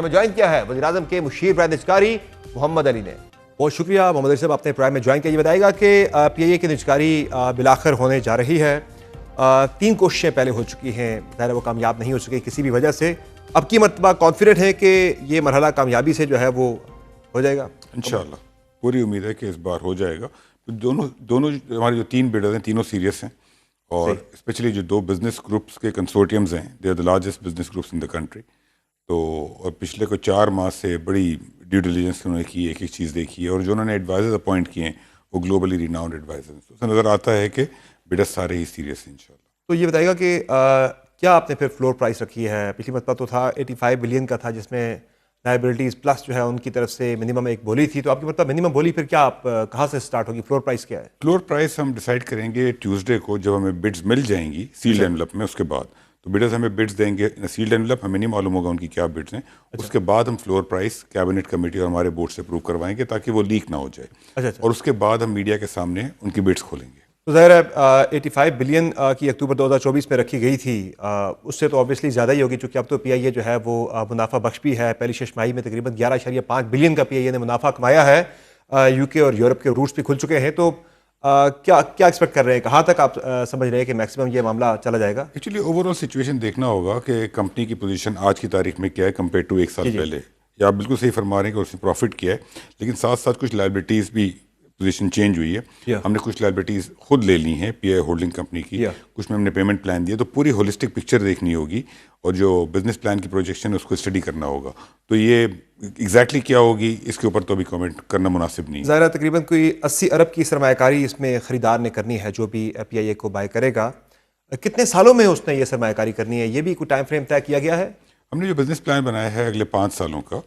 میں جوائن کیا ہے وزیراعظم کے مشیر برائے نجکاری محمد علی نے. بہت شکریہ محمد علی صاحب، آپ نے پرائم میں جوائن کیا. یہ بتائے گا کہ پی آئی اے کی نجکاری بالآخر ہونے جا رہی ہے. 3 کوششیں پہلے ہو چکی ہیں، ظاہر وہ کامیاب نہیں ہو سکی کسی بھی وجہ سے. اب کی مرتبہ کانفیڈنٹ ہے کہ یہ مرحلہ کامیابی سے جو ہے وہ ہو جائے گا؟ انشاءاللہ پوری امید ہے کہ اس بار ہو جائے گا. دونوں ہمارے جو 3 بڈرز ہیں تینوں سیریس ہیں، اور اسپیشلی جو 2 بزنس گروپس کے کنسورٹیمز ہیں، they are the largest business groups in the country. تو اور پچھلے کو 4 ماہ سے بڑی ڈیو ڈیلیجنس انہوں نے کی، ایک ایک چیز دیکھی ہے، اور جو انہوں نے ایڈوائزرز اپوائنٹ کیے ہیں وہ گلوبلی ریناؤنڈ ایڈوائزرز. اس سے نظر آتا ہے کہ بڈرز سارے ہی سیریس ہیں انشاءاللہ. تو یہ بتائے گا کہ کیا آپ نے پھر فلور پرائس رکھی ہے؟ پچھلی مرتبہ تو تھا 85 بلین کا تھا، جس میں لائبلٹیز پلس جو ہے ان کی طرف سے منیمم ایک بولی تھی. تو آپ کی مرتبہ منیمم بولی پھر کیا آپ کہاں سے سٹارٹ ہوگی؟ فلور پرائس کیا ہے؟ فلور پرائس ہم ڈیسائیڈ کریں گے ٹیوزڈے کو، جب ہمیں بڈز مل جائیں گی سیلڈ انویلپ میں. اس کے بعد تو بڈرز ہمیں بڈز دیں گے سیلڈ انویلپ، ہمیں نہیں معلوم ہوگا ان کی کیا بڈز ہیں. اس کے بعد ہم فلور پرائس کیبنٹ کمیٹی اور ہمارے بورڈ سے اپروو کروائیں گے تاکہ وہ لیک نہ ہو جائے. اور اس کے بعد ہم میڈیا کے سامنے ان کی بڈز کھولیں گے. تو ظاہر ہے 85 بلین کی اکتوبر 2024 میں رکھی گئی تھی، اس سے تو آبویسلی زیادہ ہی ہوگی، چونکہ اب تو پی آئی اے جو ہے وہ منافع بخش بھی ہے. پہلی ششماہی میں تقریباً 11.5 بلین کا پی آئی اے نے منافع کمایا ہے. یو کے اور یورپ کے روٹس بھی کھل چکے ہیں. تو کیا ایکسپیکٹ کر رہے ہیں؟ کہاں تک آپ سمجھ رہے ہیں کہ میکسیمم یہ معاملہ چلا جائے گا؟ ایکچولی اوور آل سچویشن دیکھنا ہوگا کہ کمپنی کی پوزیشن آج کی تاریخ میں کیا ہے کمپیئر ٹو 1 سال پہلے. یا آپ بالکل صحیح فرما رہے ہیں کہ اس نے پروفٹ کیا ہے، لیکن ساتھ ساتھ کچھ لائبلٹیز بھی پوزیشن چینج ہوئی ہے. ہم نے کچھ لائبلٹیز خود لے لی ہیں پی آئی ہولڈنگ کمپنی کی، کچھ میں ہم نے پیمنٹ پلان دیا. تو پوری ہولسٹک پکچر دیکھنی ہوگی، اور جو بزنس پلان کی پروجیکشن ہے اس کو اسٹڈی کرنا ہوگا. تو یہ ایگزیکٹلی کیا ہوگی اس کے اوپر تو ابھی کامنٹ کرنا مناسب نہیں. ظاہر تقریباً کوئی 80 ارب کی سرمایہ کاری اس میں خریدار نے کرنی ہے جو بھی پی آئی اے کو بائی کرے گا. کتنے سالوں میں اس نے یہ سرمایہ کاری کرنی ہے؟ یہ بھی کوئی ٹائم فریم طے کیا گیا ہے؟ ہم نے جو بزنس پلان بنایا ہے اگلے 5 سالوں کا،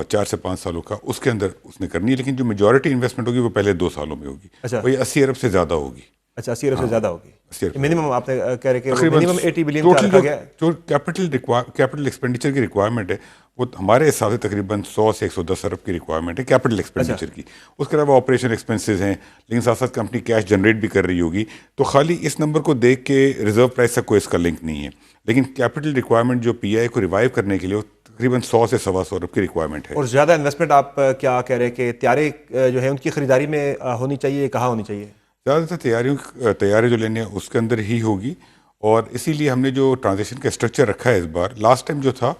4 سے 5 سالوں کا، اس کے اندر اس نے کرنی ہے. لیکن جو میجورٹی انویسٹمنٹ ہوگی وہ پہلے 2 سالوں میں ہوگی. وہی 80 ارب سے زیادہ ہوگی. اچھا 80 ارب سے زیادہ ہوگی. منیمم آپ نے کہہ رہے کہ منیمم 80 بلین کا رکھا گیا ہے. جو کیپٹل ایکسپینڈیچر کی ریکوائرمنٹ ہے وہ ہمارے حساب سے تقریباً 100 سے 110 ارب کی ریکوائرمنٹ ہے کیپٹل ایکسپینڈیچر کی. اس کے علاوہ آپریشن ایکسپینسز ہیں، لیکن ساتھ ساتھ کمپنی کیش جنریٹ بھی کر رہی ہوگی. تو خالی اس نمبر کو دیکھ کے ریزرو پرائس سے کوئی اس کا لنک نہیں ہے. لیکن کیپٹل ریکوائرمنٹ جو پی آئی کو ریوائیو کرنے کے لیے تقریباً 100 سے 125 ارب کی ریکوائرمنٹ ہے. اور زیادہ انویسٹمنٹ آپ کیا کہہ رہے ہیں کہ طیارے جو ہے ان کی خریداری میں ہونی چاہیے، کہاں ہونی چاہیے؟ زیادہ تر تیارے جو لینے ہیں اس کے اندر ہی ہوگی. اور اسی لیے ہم نے جو ٹرانزیکشن کا اسٹرکچر رکھا ہے اس بار، لاسٹ ٹائم جو تھا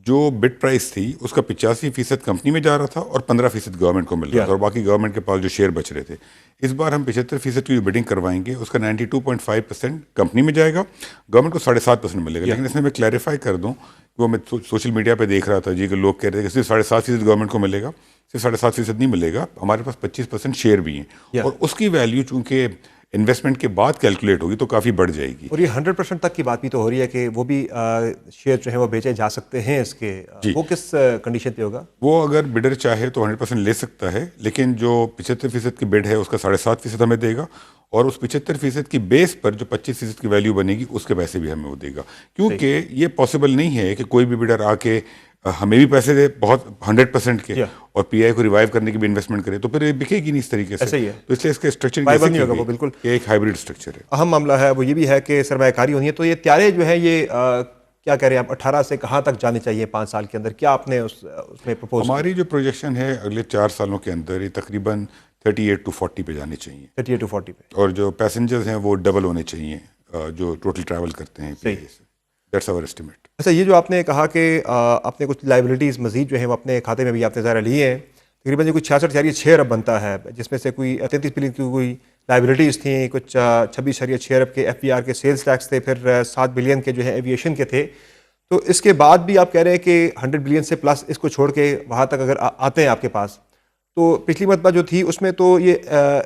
جو بڈ پرائس تھی اس کا 85% کمپنی میں جا رہا تھا اور 15% گورنمنٹ کو مل رہا تھا، اور باقی گورنمنٹ کے پاس جو شیئر بچ رہے تھے. اس بار ہم 75% کی جو بڈنگ کروائیں گے اس کا 92.5% کمپنی میں جائے گا، گورنمنٹ کو 7.5% ملے گا. لیکن اس میں کلیریفائی کر دوں کہ وہ میں سوشل میڈیا پہ دیکھ رہا تھا جی کہ لوگ کہہ رہے تھے کہ صرف 7.5% گورنمنٹ کو ملے گا. صرف 7.5% نہیں ملے گا، ہمارے پاس 25% شیئر بھی ہیں، اور اس کی ویلیو چونکہ انویسٹمنٹ کے بعد کیلکولیٹ ہوگی تو کافی بڑھ جائے گی. اور یہ 100% تک کی بات بھی تو ہو رہی ہے کہ وہ بھی شیئر جو ہیں وہ بیچے جا سکتے ہیں اس کے. وہ کس کنڈیشن پہ ہوگا؟ وہ اگر بڈر چاہے تو 100% لے سکتا ہے، لیکن جو 75% کی بڈ ہے اس کا 7.5% ہمیں دے گا، اور اس 75% کی بیس پر جو 25% کی ویلیو بنے گی اس کے پیسے بھی ہمیں وہ دے گا. کیونکہ یہ پاسبل نہیں ہے کہ کوئی بھی بڈر آ کے ہمیں بھی پیسے دے بہت 100% کے اور پی آئی کو ریوائیو کرنے کی بھی انویسٹمنٹ کرے، تو پھر یہ بکے گی نہیں اس طریقے سے. تو اس لیے اس کے اسٹرکچر نہیں ہوگا وہ بالکل ایک ہائبریڈ اسٹرکچر ہے. اہم معاملہ ہے وہ یہ بھی ہے کہ سرمایہ کاری ہونی ہے. تو یہ طیارے جو ہیں یہ کیا کہہ رہے ہیں آپ، 18 سے کہاں تک جانے چاہیے 5 سال کے اندر؟ کیا آپ نے اس میں پرپوز؟ ہماری جو پروجیکشن ہے اگلے 4 سالوں کے اندر یہ تقریباً 38 to 40 پہ جانے چاہیے. 38 to 40 پہ. اور جو پیسنجرز ہیں وہ ڈبل ہونے چاہیے جو ٹوٹل ٹریول کرتے ہیں پی آئی سے. That's our estimate. اچھا یہ جو آپ نے کہا کہ آپ نے کچھ لائبلٹیز مزید جو ہیں وہ اپنے کھاتے میں بھی آپ نے ظاہر لیے ہیں، تقریباً جو کچھ 66.6 ارب بنتا ہے، جس میں سے کوئی 33 بلین کی کوئی لائبلٹیز تھیں، کچھ 26.6 ارب کے ایف پی آر کے سیلز ٹیکس تھے، پھر 7 بلین کے جو ہے ایویشن کے تھے. تو اس کے بعد بھی آپ کہہ رہے ہیں کہ 100 بلین سے پلس اس کو چھوڑ کے وہاں تک اگر آتے ہیں آپ کے پاس، تو پچھلی مرتبہ جو تھی اس میں تو یہ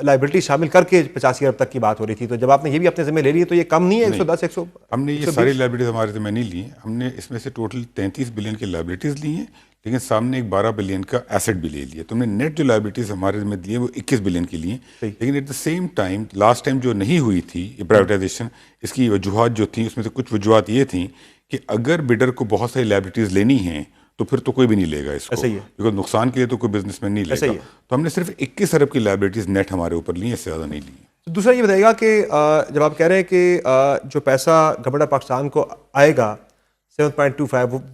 لائبلٹی شامل کر کے 85 ارب تک کی بات ہو رہی تھی. تو جب آپ نے یہ بھی اپنے ذمہ لے لی ہے تو یہ کم نہیں ہے 110 100؟ ہم نے یہ ساری لائبلٹیز ہمارے ذمہ نہیں لی ہیں. ہم نے اس میں سے ٹوٹل 33 بلین کی لائبلٹیز لی ہیں، لیکن سامنے ایک 12 بلین کا ایسٹ بھی لے لیا. تو ہم نے نیٹ جو لائبلٹیز ہمارے ذمہ دی ہیں وہ 21 بلین کی لی ہیں. لیکن at the same time last time جو نہیں ہوئی تھی یہ پرائیویٹائزیشن، اس کی وجوہات جو تھیں اس میں سے کچھ وجوہات یہ تھیں کہ اگر بڈر کو بہت ساری لائبلٹیز لینی ہیں تو پھر تو کوئی بھی نہیں لے گا اس کو، کیونکہ نقصان کے لیے تو کوئی بزنس مین نہیں لے گا. تو ہم نے صرف 21 ارب کی لائبلٹیز نیٹ ہمارے اوپر لی ہیں، اس سے زیادہ نہیں لی ہیں. دوسرا یہ بتائے گا کہ جب آپ کہہ رہے ہیں کہ جو پیسہ گورنمنٹ آف پاکستان کو آئے گا 7.25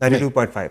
92.5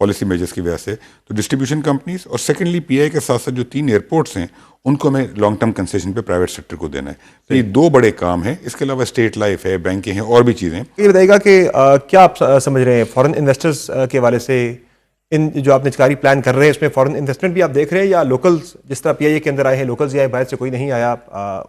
پالیسی میجرز کی وجہ سے. تو ڈسٹریبیوشن کمپنیز اور سیکنڈلی پی آئی کے ساتھ ساتھ جو 3 ایئرپورٹس ہیں ان کو ہمیں لانگ ٹرم کنسیشن پہ پرائیویٹ سیکٹر کو دینا ہے. تو یہ 2 بڑے کام ہیں. اس کے علاوہ اسٹیٹ لائف ہے, بینکیں ہیں, اور بھی چیزیں ہیں. یہ بتائیے گا کہ کیا آپ سمجھ رہے ہیں فورن انویسٹرز کے حوالے سے ان جو آپ نجکاری پلان کر رہے ہیں اس میں فورن انویسٹمنٹ بھی آپ دیکھ رہے ہیں, یا لوکلز جس طرح پی آئی اے کے اندر آئے ہیں لوکلز آئے, باہر سے کوئی نہیں آیا,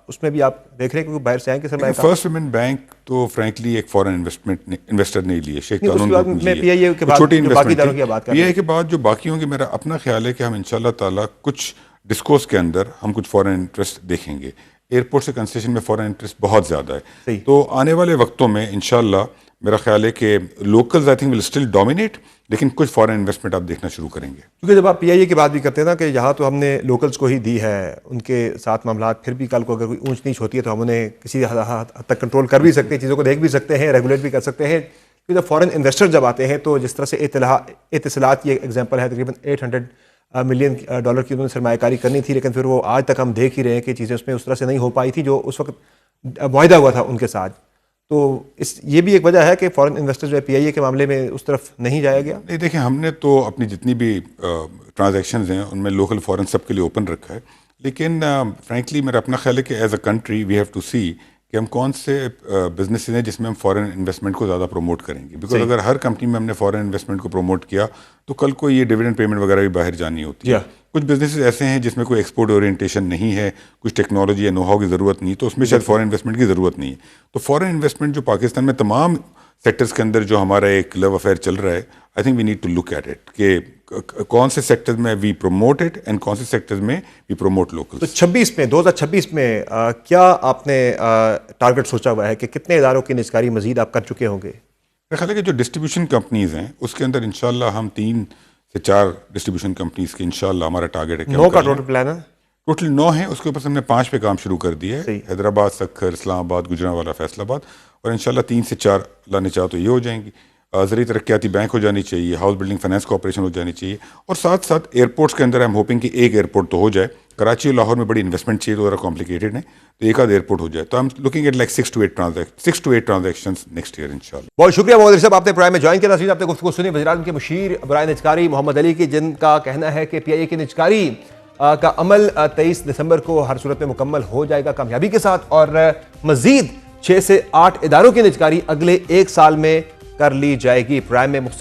اس میں بھی آپ دیکھ رہے ہیں کہ باہر سے آئیں کہ سرمایہ کار؟ فرسٹ ویمن بینک تو فرینکلی ایک فورن انویسٹر نہیں لیے, شیخ قانون پی آئی اے کے بعد چھوٹے باقی اداروں کی بات کر پی آئی اے کے بعد جو باقی ہوں گے, میرا اپنا خیال ہے کہ ہم انشاءاللہ تعالیٰ کچھ ڈسکورس کے اندر ہم کچھ فورن انٹرسٹ دیکھیں گے. ایئرپورٹ سے کنسیشن میں فورن انٹرسٹ بہت زیادہ ہے. تو آنے والے وقتوں میں انشاءاللہ میرا خیال ہے کہ locals I think will still dominate, لیکن کچھ فورن انویسٹمنٹ آپ دیکھنا شروع کریں گے. کیونکہ جب آپ پی آئی اے کی بات بھی کرتے ہیں نا کہ یہاں تو ہم نے لوکلز کو ہی دی ہے, ان کے ساتھ معاملات, پھر بھی کل کو اگر کوئی اونچ نیچ ہوتی ہے تو ہم انہیں کسی حد تک کنٹرول کر بھی سکتے ہیں, چیزوں کو دیکھ بھی سکتے ہیں, ریگولیٹ بھی کر سکتے ہیں. کیونکہ جب فورن انویسٹر جب آتے ہیں تو جس طرح سے اتصالات کی ایگزامپل ہے, تقریباً $800 ملین کی انہوں نے سرمایہ کاری کرنی تھی, لیکن پھر وہ آج تک ہم دیکھ ہی رہے ہیں کہ چیزیں اس میں اس طرح سے نہیں ہو پائی تھی جو اس وقت معاہدہ ہوا تھا ان کے ساتھ. تو یہ بھی ایک وجہ ہے کہ فورن انویسٹر جو ہے پی آئی اے کے معاملے میں اس طرف نہیں جایا گیا. نہیں دیکھیں, ہم نے تو اپنی جتنی بھی ٹرانزیکشنز ہیں ان میں لوکل فورن سب کے لیے اوپن رکھا ہے, لیکن فرینکلی میرا اپنا خیال ہے کہ as a country we have to see کہ ہم کون سے بزنسز ہیں جس میں ہم فورن انویسٹمنٹ کو زیادہ پروموٹ کریں گے. بیکاز اگر ہر کمپنی میں ہم نے فورن انویسٹمنٹ کو پروموٹ کیا تو کل کو یہ ڈیویڈنڈ پیمنٹ وغیرہ بھی باہر جانی ہوتی ہے. کچھ بزنسز ایسے ہیں جس میں کوئی ایکسپورٹ اورینٹیشن نہیں ہے, کچھ ٹیکنالوجی یا نو ہاؤ کی ضرورت نہیں, تو اس میں شاید فورن انویسٹمنٹ کی ضرورت نہیں ہے. تو فورن انویسٹمنٹ جو پاکستان میں تمام سیکٹرز کے اندر جو ہمارا ایک لو افیئر چل رہا ہے, I think we need to look at it کہ کون سے سیکٹرز میں وی پروموٹ اٹ اینڈ کون سے سیکٹرز میں وی پروموٹ لوکل. تو 2026 میں کیا آپ نے ٹارگٹ سوچا ہوا ہے کہ کتنے اداروں کی نجکاری مزید آپ کر چکے ہوں گے؟ میرا خیال ہے کہ جو ڈسٹریبیوشن کمپنیز ہیں اس کے اندر انشاءاللہ ہم 3 سے 4 ڈسٹریبیوشن کمپنیز کے انشاءاللہ ہمارا ٹارگٹ ہے. 9 کا ٹوٹل پلان ہے؟ ٹوٹل 9 ہیں, اس کے اوپر سے ہم نے 5 پہ کام شروع کر دیا ہے, حیدرآباد, سکھر, اسلام آباد, گجرانوالہ, فیصل آباد, اور انشاءاللہ 3 سے 4 اللہ نے چاہا تو یہ ہو جائیں گی. زرعی ترقیاتی بینک ہو جانی چاہیے, ہاؤس بلڈنگ فائنانس کارپوریشن ہو جانی چاہیے, اور ساتھ ساتھ ایئرپورٹس کے اندر ہم ہوپنگ کہ ایک ایئرپورٹ تو ہو جائے. کراچی اور لاہور میں بڑی انویسٹمنٹ چاہیے تو ذرا کمپلیکیٹڈ ہے, تو ایک آدھ ایئرپورٹ ہو جائے. تو ہم looking at like 6 to 8 transactions next year انشاءاللہ. بہت شکریہ محمد صاحب, آپ نے پرائم میں جوائن کیا. ناظرین, آپ نے گفتگو سنی وزیر اعظم کے مشیر برائے نجکاری محمد علی کی, جن کا کہنا ہے کہ پی آئی اے کی نجکاری کا عمل 23 دسمبر کو ہر صورت میں مکمل ہو جائے گا کامیابی کے ساتھ, اور مزید 6 سے 8 اداروں کی نجکاری اگلے 1 سال میں کر لی جائے گی. پرائم میں